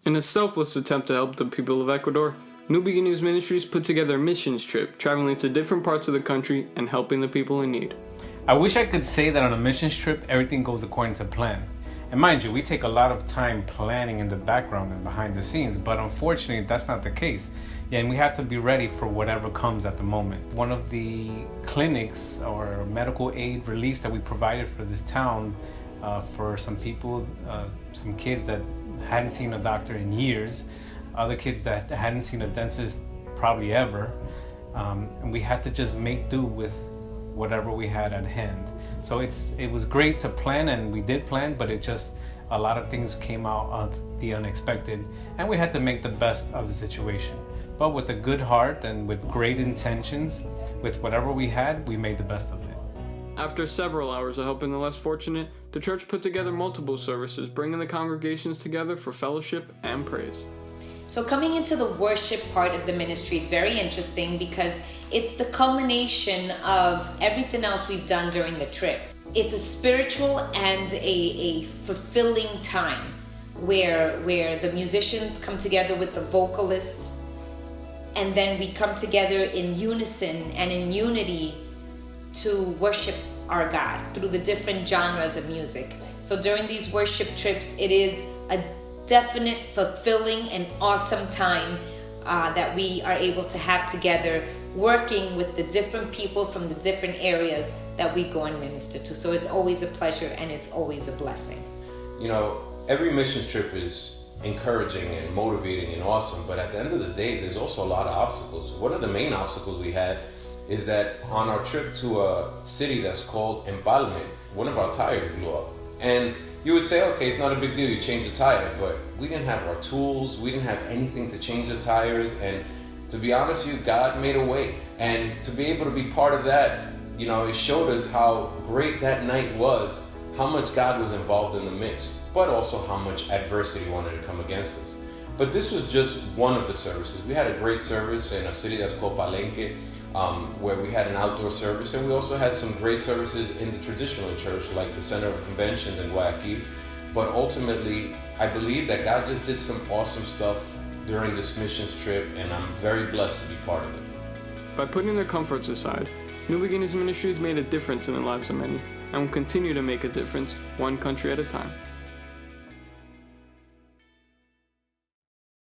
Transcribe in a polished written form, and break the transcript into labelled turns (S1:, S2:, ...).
S1: In a selfless attempt to help the people of Ecuador, New Beginnings Ministries put together a missions trip, traveling to different parts of the country and helping the people in need.
S2: I wish I could say that on a missions trip, everything goes according to plan. And mind you, we take a lot of time planning in the background and behind the scenes, but unfortunately, that's not the case. Yeah, and we have to be ready for whatever comes at the moment. One of the clinics or medical aid reliefs that we provided for this town, for some people, some kids that hadn't seen a doctor in years, other kids that hadn't seen a dentist probably ever, and we had to just make do with whatever we had at hand. So it was great to plan, and we did plan, but a lot of things came out of the unexpected, and we had to make the best of the situation. But with a good heart and with great intentions, with whatever we had, we made the best of it.
S1: After several hours of helping the less fortunate, the church put together multiple services, bringing the congregations together for fellowship and praise.
S3: So coming into the worship part of the ministry, it's very interesting because it's the culmination of everything else we've done during the trip. It's a spiritual and a fulfilling time where the musicians come together with the vocalists, and then we come together in unison and in unity to worship our God through the different genres of music. So during these worship trips, it is a definite, fulfilling, and awesome time that we are able to have together, working with the different people from the different areas that we go and minister to. So it's always a pleasure and it's always a blessing.
S4: You know, every missions trip is encouraging and motivating and awesome, but at the end of the day, there's also a lot of obstacles. One of the main obstacles we had is that on our trip to a city that's called Empalme, one of our tires blew up. And you would say, okay, it's not a big deal, you change the tire, but we didn't have our tools, we didn't have anything to change the tires, and to be honest with you, God made a way. And to be able to be part of that, you know, it showed us how great that night was, how much God was involved in the mix, but also how much adversity wanted to come against us. But this was just one of the services. We had a great service in a city that's called Palenque, where we had an outdoor service, and we also had some great services in the traditional church, like the Center of Conventions in Guayaquil. But ultimately, I believe that God just did some awesome stuff during this missions trip, and I'm very blessed to be part of it.
S1: By putting their comforts aside, New Beginnings Ministries made a difference in the lives of many, and will continue to make a difference one country at a time.